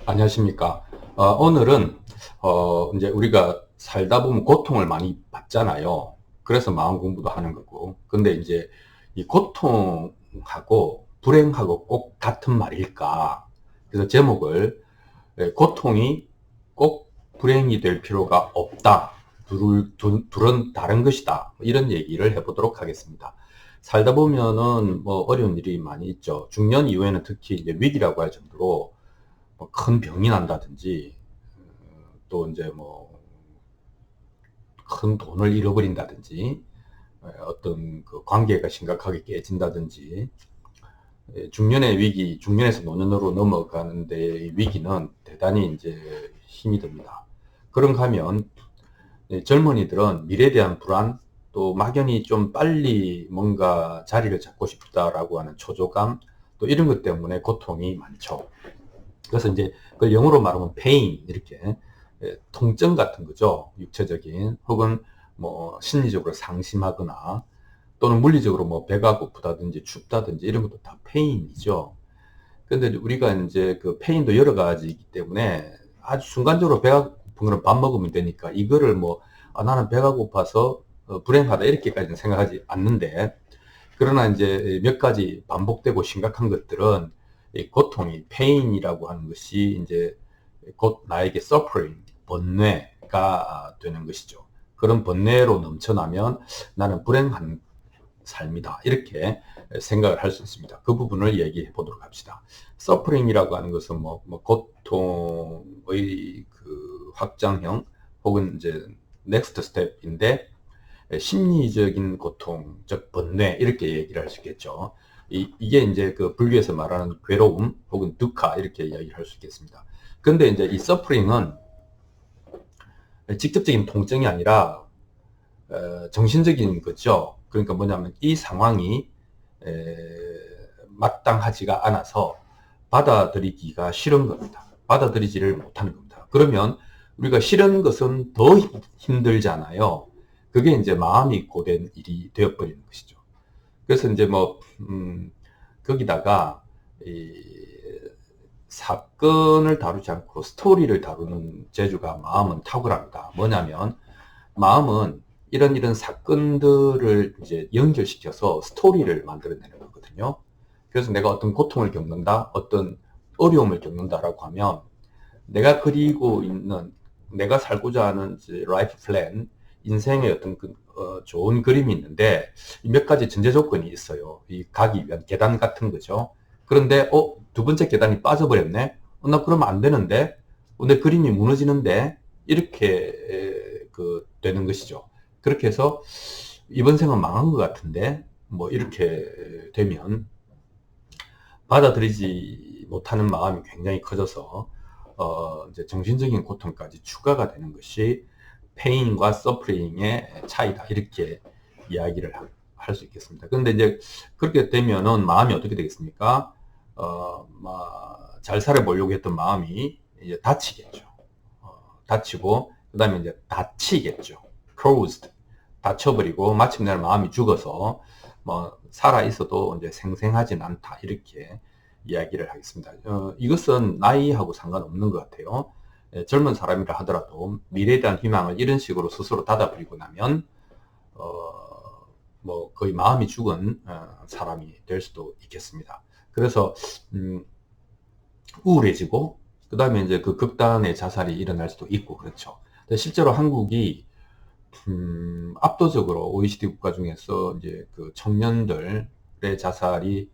안녕하십니까. 오늘은, 이제 우리가 살다 보면 고통을 많이 받잖아요. 그래서 마음 공부도 하는 거고. 근데 이제 이 고통하고 불행하고 꼭 같은 말일까? 그래서 제목을 고통이 꼭 불행이 될 필요가 없다. 둘은 다른 것이다. 이런 얘기를 해보도록 하겠습니다. 살다 보면은 뭐 어려운 일이 많이 있죠. 중년 이후에는 특히 이제 위기라고 할 정도로 뭐큰 병이 난다든지, 또 이제 뭐 큰 돈을 잃어버린다든지, 어떤 그 관계가 심각하게 깨진다든지, 중년의 위기, 중년에서 노년으로 넘어가는 데의 위기는 대단히 이제 힘이 듭니다. 그런가 하면 젊은이들은 미래에 대한 불안, 또 막연히 좀 빨리 뭔가 자리를 잡고 싶다라고 하는 초조감, 또 이런 것 때문에 고통이 많죠. 그래서 이제 그걸 영어로 말하면 pain 이렇게 통증 같은 거죠. 육체적인 혹은 뭐 심리적으로 상심하거나 또는 물리적으로 뭐 배가 고프다든지 춥다든지 이런 것도 다 pain이죠. 근데 우리가 이제 그 pain도 여러 가지이기 때문에 아주 순간적으로 배가 고픈 거는 밥 먹으면 되니까 이거를 뭐 나는 배가 고파서 불행하다 이렇게까지는 생각하지 않는데, 그러나 이제 몇 가지 반복되고 심각한 것들은 이 고통이 pain이라고 하는 것이 이제 곧 나에게 suffering, 번뇌가 되는 것이죠. 그런 번뇌로 넘쳐나면 나는 불행한 삶이다. 이렇게 생각을 할 수 있습니다. 그 부분을 얘기해 보도록 합시다. suffering이라고 하는 것은 뭐 고통의 그 확장형 혹은 이제 next step인데, 심리적인 고통, 즉 번뇌 이렇게 얘기를 할 수 있겠죠. 이게 이제 그 불교에서 말하는 괴로움 혹은 두카 이렇게 이야기를 할 수 있겠습니다. 근데 이제 이 서프링은 직접적인 통증이 아니라 정신적인 거죠. 그러니까 뭐냐면 이 상황이 마땅하지가 않아서 받아들이기가 싫은 겁니다. 받아들이지를 못하는 겁니다. 그러면 우리가 싫은 것은 더 힘들잖아요. 그게 이제 마음이 고된 일이 되어버리는 것이죠. 그래서 이제 뭐, 거기다가, 이, 사건을 다루지 않고 스토리를 다루는 재주가 마음은 탁월합니다. 뭐냐면, 마음은 이런 사건들을 이제 연결시켜서 스토리를 만들어내는 거거든요. 그래서 내가 어떤 고통을 겪는다, 어떤 어려움을 겪는다라고 하면, 내가 그리고 있는, 내가 살고자 하는 라이프 플랜, 인생의 어떤 좋은 그림이 있는데 몇 가지 전제 조건이 있어요. 이 가기 위한 계단 같은 거죠. 그런데 두 번째 계단이 빠져버렸네. 나 그러면 안 되는데, 내 그림이 무너지는데 이렇게 되는 것이죠. 그렇게 해서 이번 생은 망한 것 같은데 뭐 이렇게 되면 받아들이지 못하는 마음이 굉장히 커져서 이제 정신적인 고통까지 추가가 되는 것이 페인과 서프링의 차이다. 이렇게 이야기를 할 수 있겠습니다. 그런데 이제 그렇게 되면은 마음이 어떻게 되겠습니까? 잘 살아보려고 했던 마음이 이제 다치겠죠. 다치고, 그 다음에 이제 다치겠죠. closed. 다쳐버리고, 마침내 마음이 죽어서, 뭐, 살아있어도 이제 생생하진 않다. 이렇게 이야기를 하겠습니다. 이것은 나이하고 상관없는 것 같아요. 젊은 사람이라 하더라도 미래에 대한 희망을 이런 식으로 스스로 닫아버리고 나면, 뭐, 거의 마음이 죽은 사람이 될 수도 있겠습니다. 그래서, 우울해지고, 그 다음에 이제 그 극단의 자살이 일어날 수도 있고, 그렇죠. 실제로 한국이 압도적으로 OECD 국가 중에서 이제 그 청년들의 자살이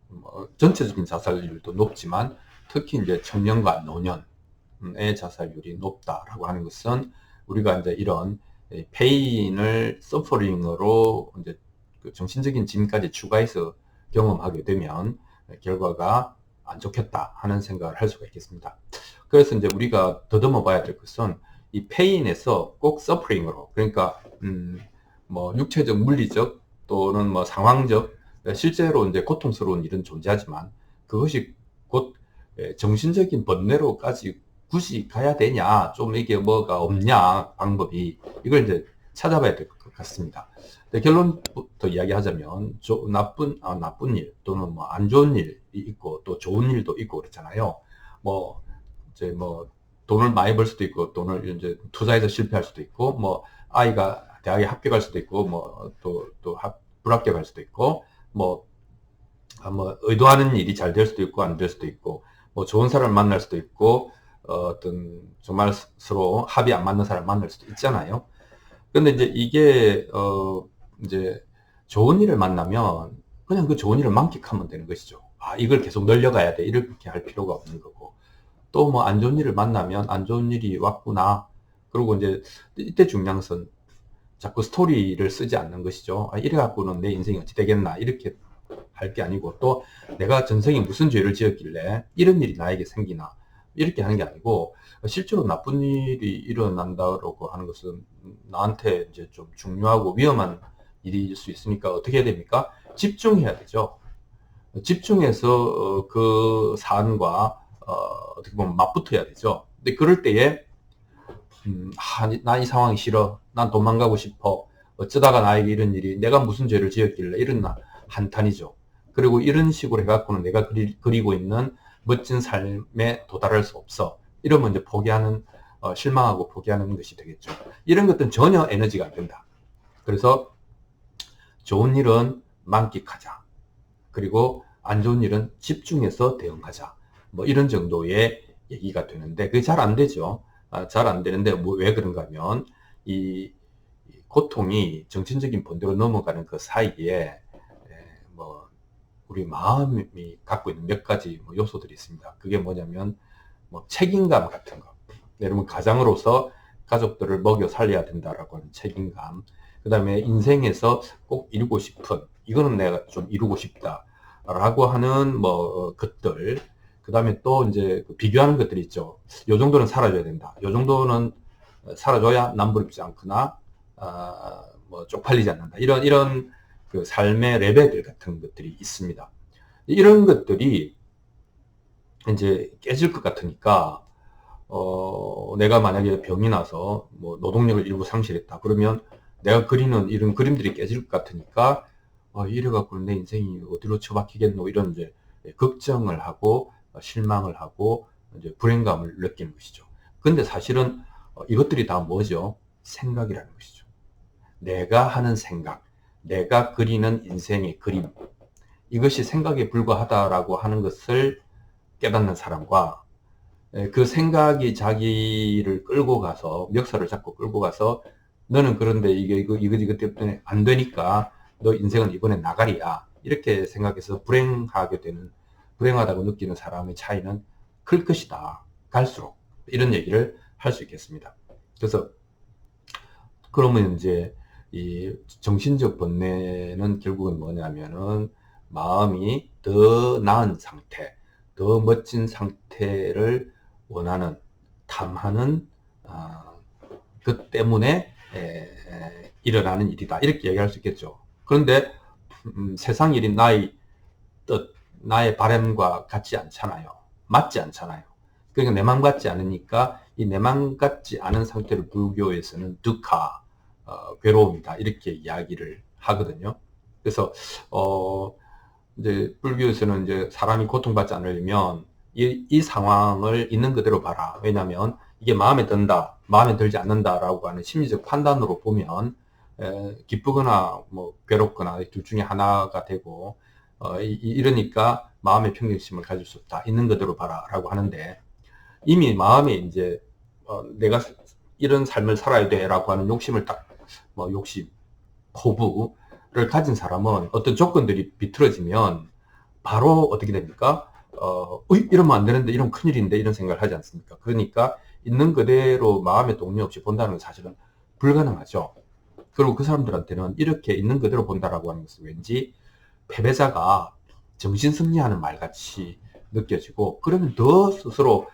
뭐 전체적인 자살률도 높지만 특히 이제 청년과 노년의 자살률이 높다라고 하는 것은 우리가 이제 이런 페인을 서퍼링으로 이제 그 정신적인 짐까지 추가해서 경험하게 되면 결과가 안 좋겠다 하는 생각을 할 수가 있겠습니다. 그래서 이제 우리가 더듬어 봐야 될 것은 이 페인에서 꼭 서프링으로, 그러니까 뭐 육체적, 물리적 또는 뭐 상황적, 실제로 이제 고통스러운 일은 존재하지만 그것이 곧 정신적인 번뇌로까지 굳이 가야 되냐, 좀 이게 뭐가 없냐 방법이, 이걸 이제 찾아봐야 될 것 같습니다. 결론부터 이야기하자면 나쁜 일 또는 뭐 안 좋은 일이 있고 또 좋은 일도 있고 그렇잖아요. 뭐 이제 뭐 돈을 많이 벌 수도 있고, 돈을 이제 투자해서 실패할 수도 있고, 뭐 아이가 대학에 합격할 수도 있고, 뭐 또 불합격할 수도 있고, 뭐 의도하는 일이 잘 될 수도 있고 안 될 수도 있고, 뭐 좋은 사람을 만날 수도 있고, 어떤 정말 서로 합이 안 맞는 사람을 만날 수도 있잖아요. 근데 이제 이게 이제 좋은 일을 만나면 그냥 그 좋은 일을 만끽하면 되는 것이죠. 아, 이걸 계속 늘려가야 돼, 이렇게 할 필요가 없는 거고. 또 뭐 안 좋은 일을 만나면 안 좋은 일이 왔구나, 그리고 이제 이때 중요한 것은 자꾸 스토리를 쓰지 않는 것이죠. 아, 이래 갖고는 내 인생이 어찌 되겠나, 이렇게 할 게 아니고, 또 내가 전생에 무슨 죄를 지었길래 이런 일이 나에게 생기나, 이렇게 하는 게 아니고, 실제로 나쁜 일이 일어난다고 하는 것은 나한테 이제 좀 중요하고 위험한 일일 수 있으니까 어떻게 해야 됩니까? 집중해야 되죠. 집중해서 그 사안과 어떻게 보면 맞붙어야 되죠. 근데 그럴 때에 난 이 상황이 싫어, 난 도망가고 싶어, 어쩌다가 나에게 이런 일이, 내가 무슨 죄를 지었길래, 이런 한탄이죠. 그리고 이런 식으로 해갖고는 내가 그리고 있는 멋진 삶에 도달할 수 없어, 이러면 이제 포기하는, 실망하고 포기하는 것이 되겠죠. 이런 것들은 전혀 에너지가 안 된다. 그래서 좋은 일은 만끽하자, 그리고 안 좋은 일은 집중해서 대응하자, 뭐 이런 정도의 얘기가 되는데, 그게 잘 안 되죠. 잘 안 되는데, 뭐 왜 그런가 하면 이 고통이 정신적인 본대로 넘어가는 그 사이에 뭐 우리 마음이 갖고 있는 몇 가지 뭐 요소들이 있습니다. 그게 뭐냐면 뭐 책임감 같은 거. 여러분, 가장으로서 가족들을 먹여 살려야 된다라고 하는 책임감. 그 다음에 인생에서 꼭 이루고 싶은, 이거는 내가 좀 이루고 싶다라고 하는 뭐 것들. 그 다음에 또 이제 비교하는 것들이 있죠. 요 정도는 살아줘야 된다, 요 정도는 살아줘야 남부럽지 않거나 뭐 쪽팔리지 않는다, 이런 그 삶의 레벨들 같은 것들이 있습니다. 이런 것들이 이제 깨질 것 같으니까, 내가 만약에 병이 나서 뭐 노동력을 일부 상실했다 그러면 내가 그리는 이런 그림들이 깨질 것 같으니까, 이래갖고 내 인생이 어디로 처박히겠노, 이런 이제 걱정을 하고 실망을 하고 이제 불행감을 느끼는 것이죠. 근데 사실은 이것들이 다 뭐죠? 생각이라는 것이죠. 내가 하는 생각, 내가 그리는 인생의 그림, 이것이 생각에 불과하다라고 하는 것을 깨닫는 사람과, 그 생각이 자기를 끌고 가서, 멱살을 잡고 끌고 가서, 너는 그런데 이거 때문에 안 되니까 너 인생은 이번에 나가리야, 이렇게 생각해서 불행하다고 느끼는 사람의 차이는 클 것이다, 갈수록. 이런 얘기를 할 수 있겠습니다. 그래서 그러면 이제 이 정신적 번뇌는 결국은 뭐냐면은 마음이 더 나은 상태, 더 멋진 상태를 원하는, 탐하는, 그 때문에 일어나는 일이다, 이렇게 얘기할 수 있겠죠. 그런데 세상 일이 나의 뜻, 나의 바람과 같지 않잖아요. 맞지 않잖아요. 그러니까 내 맘 같지 않으니까 이 내 맘 같지 않은 상태를 불교에서는 득하, 괴로움이다, 이렇게 이야기를 하거든요. 그래서 이제 불교에서는 이제 사람이 고통받지 않으려면 이 상황을 있는 그대로 봐라. 왜냐하면 이게 마음에 든다, 마음에 들지 않는다라고 하는 심리적 판단으로 보면 기쁘거나 뭐 괴롭거나 둘 중에 하나가 되고, 이러니까 마음의 평정심을 가질 수 없다, 있는 그대로 봐라 라고 하는데, 이미 마음에 이제 내가 이런 삶을 살아야 돼 라고 하는 욕심을 욕심, 포부를 가진 사람은 어떤 조건들이 비틀어지면 바로 어떻게 됩니까? 이러면 안 되는데, 이러면 큰일인데, 이런 생각을 하지 않습니까? 그러니까 있는 그대로 마음의 동요 없이 본다는 건 사실은 불가능하죠. 그리고 그 사람들한테는 이렇게 있는 그대로 본다라고 하는 것은 왠지 패배자가 정신승리하는 말같이 느껴지고, 그러면 더 스스로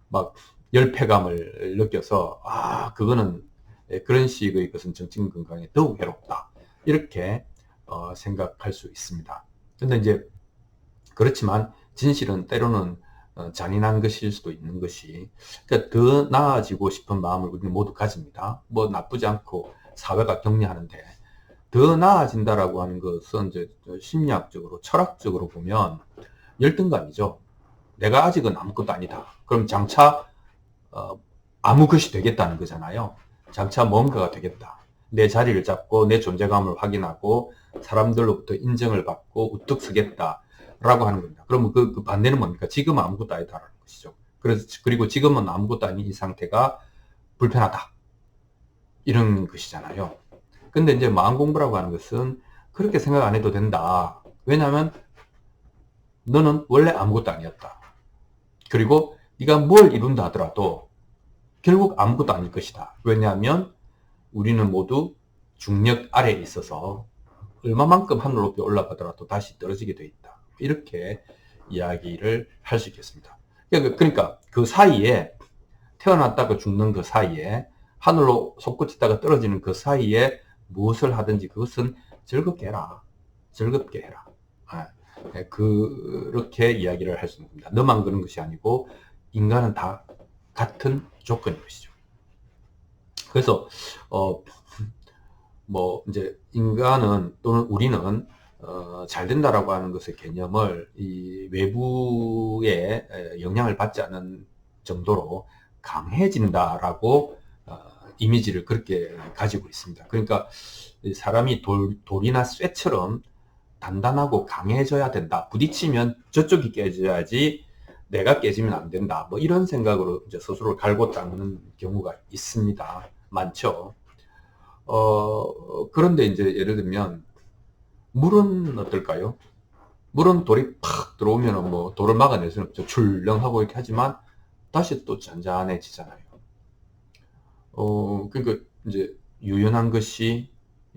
막 열패감을 느껴서, 그거는 그런 식의 것은 정신 건강에 더욱 해롭다, 이렇게 생각할 수 있습니다. 근데 이제 그렇지만 진실은 때로는 잔인한 것일 수도 있는 것이, 그러니까 더 나아지고 싶은 마음을 우리는 모두 가집니다. 뭐 나쁘지 않고 사회가 격려하는데, 더 나아진다라고 하는 것은 이제 심리학적으로, 철학적으로 보면 열등감이죠. 내가 아직은 아무것도 아니다. 그럼 장차 아무 것이 되겠다는 거잖아요. 장차 뭔가가 되겠다. 내 자리를 잡고 내 존재감을 확인하고 사람들로부터 인정을 받고 우뚝 서겠다 라고 하는 겁니다. 그러면 그 반대는 뭡니까? 지금은 아무것도 아니다라는 것이죠. 그리고 지금은 아무것도 아닌 이 상태가 불편하다 이런 것이잖아요. 근데 이제 마음 공부라고 하는 것은 그렇게 생각 안 해도 된다. 왜냐하면 너는 원래 아무것도 아니었다. 그리고 네가 뭘 이룬다 하더라도 결국 아무것도 아닐 것이다. 왜냐하면 우리는 모두 중력 아래에 있어서 얼마만큼 하늘 높이 올라가더라도 다시 떨어지게 돼 있다. 이렇게 이야기를 할 수 있겠습니다. 그러니까 그 사이에 태어났다가 죽는 그 사이에 하늘로 솟구치다가 떨어지는 그 사이에 무엇을 하든지 그것은 즐겁게 해라. 즐겁게 해라. 그렇게 이야기를 할 수 있는 겁니다. 너만 그런 것이 아니고 인간은 다 같은 조건인 것이죠. 그래서 뭐 이제 인간은 또는 우리는 잘 된다라고 하는 것의 개념을 이 외부의 영향을 받지 않는 정도로 강해진다라고 이미지를 그렇게 가지고 있습니다. 그러니까 사람이 돌이나 쇠처럼 단단하고 강해져야 된다. 부딪히면 저쪽이 깨져야지 내가 깨지면 안 된다. 뭐 이런 생각으로 이제 스스로를 갈고 닦는 경우가 있습니다. 많죠. 그런데 이제 예를 들면 물은 어떨까요? 물은 돌이 팍 들어오면 뭐 돌을 막아낼 수는 없죠. 출렁하고 이렇게 하지만 다시 또 잔잔해지잖아요. 그러니까 이제 유연한 것이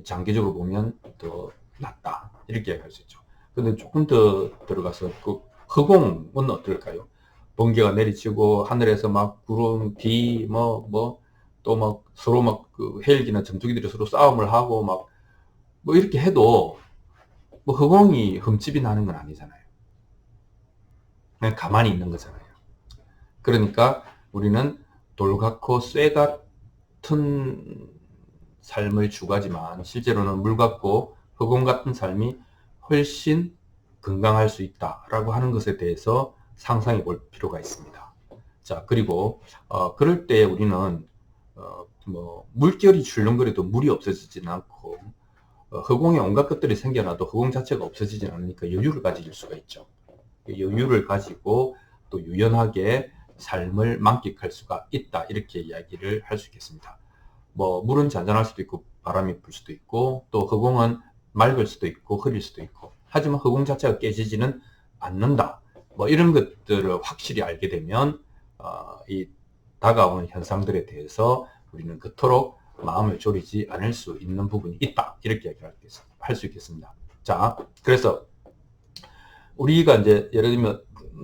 장기적으로 보면 더 낫다. 이렇게 얘기할 수 있죠. 근데 조금 더 들어가서 그 허공은 어떨까요? 번개가 내리치고 하늘에서 막 구름, 비, 또 막 서로 막 그 헬기나 전투기들이 서로 싸움을 하고 막 뭐 이렇게 해도 뭐 허공이 흠집이 나는 건 아니잖아요. 그냥 가만히 있는 거잖아요. 그러니까 우리는 돌 같고 쇠 같은 삶을 추구하지만 실제로는 물 같고 허공 같은 삶이 훨씬 건강할 수 있다라고 하는 것에 대해서 상상해 볼 필요가 있습니다. 자, 그리고 그럴 때 우리는 뭐 물결이 출렁거려도 물이 없어지지는 않고 허공에 온갖 것들이 생겨나도 허공 자체가 없어지지 않으니까 여유를 가질 수가 있죠. 여유를 가지고 또 유연하게 삶을 만끽할 수가 있다. 이렇게 이야기를 할 수 있겠습니다. 뭐 물은 잔잔할 수도 있고 바람이 불 수도 있고 또 허공은 맑을 수도 있고 흐릴 수도 있고 하지만 허공 자체가 깨지지는 않는다. 뭐 이런 것들을 확실히 알게 되면 이 다가오는 현상들에 대해서 우리는 그토록 마음을 졸이지 않을 수 있는 부분이 있다. 이렇게 할 수 있겠습니다. 자, 그래서 우리가 이제 예를 들면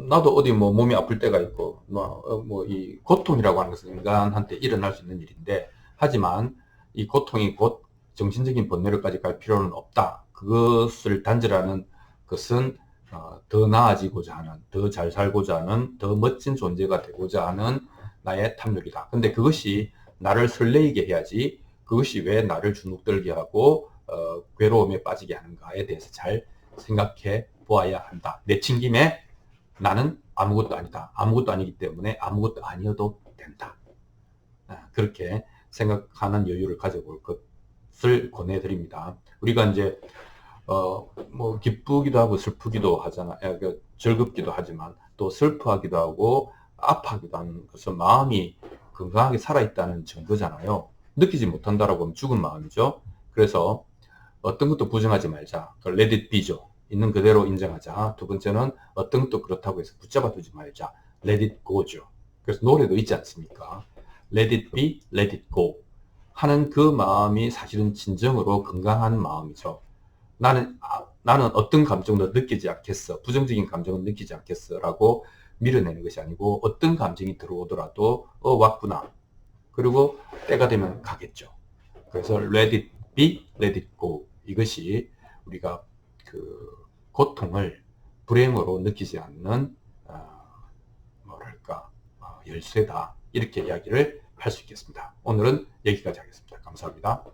나도 어디 뭐 몸이 아플 때가 있고 뭐 이 고통이라고 하는 것은 인간한테 일어날 수 있는 일인데 하지만 이 고통이 곧 정신적인 번뇌로까지 갈 필요는 없다. 그것을 단절하는 것은 더 나아지고자 하는, 더 잘 살고자 하는, 더 멋진 존재가 되고자 하는 나의 탐욕이다. 근데 그것이 나를 설레이게 해야지 그것이 왜 나를 주눅들게 하고 괴로움에 빠지게 하는가에 대해서 잘 생각해 보아야 한다. 내친 김에 나는 아무것도 아니다. 아무것도 아니기 때문에 아무것도 아니어도 된다. 그렇게 생각하는 여유를 가져볼 것을 권해드립니다. 우리가 이제 뭐 기쁘기도 하고 슬프기도 하잖아. 즐겁기도 하지만 또 슬퍼하기도 하고 아파하기도 하는 것은 마음이 건강하게 살아있다는 증거잖아요. 느끼지 못한다라고 하면 죽은 마음이죠. 그래서 어떤 것도 부정하지 말자. let it be죠. 있는 그대로 인정하자. 두 번째는 어떤 것도 그렇다고 해서 붙잡아 두지 말자. let it go죠. 그래서 노래도 있지 않습니까? let it be, let it go 하는 그 마음이 사실은 진정으로 건강한 마음이죠. 나는 어떤 감정도 느끼지 않겠어. 부정적인 감정은 느끼지 않겠어. 라고 밀어내는 것이 아니고 어떤 감정이 들어오더라도 왔구나. 그리고 때가 되면 가겠죠. 그래서 let it be, let it go. 이것이 우리가 그 고통을 불행으로 느끼지 않는 뭐랄까 열쇠다. 이렇게 이야기를 할 수 있겠습니다. 오늘은 여기까지 하겠습니다. 감사합니다.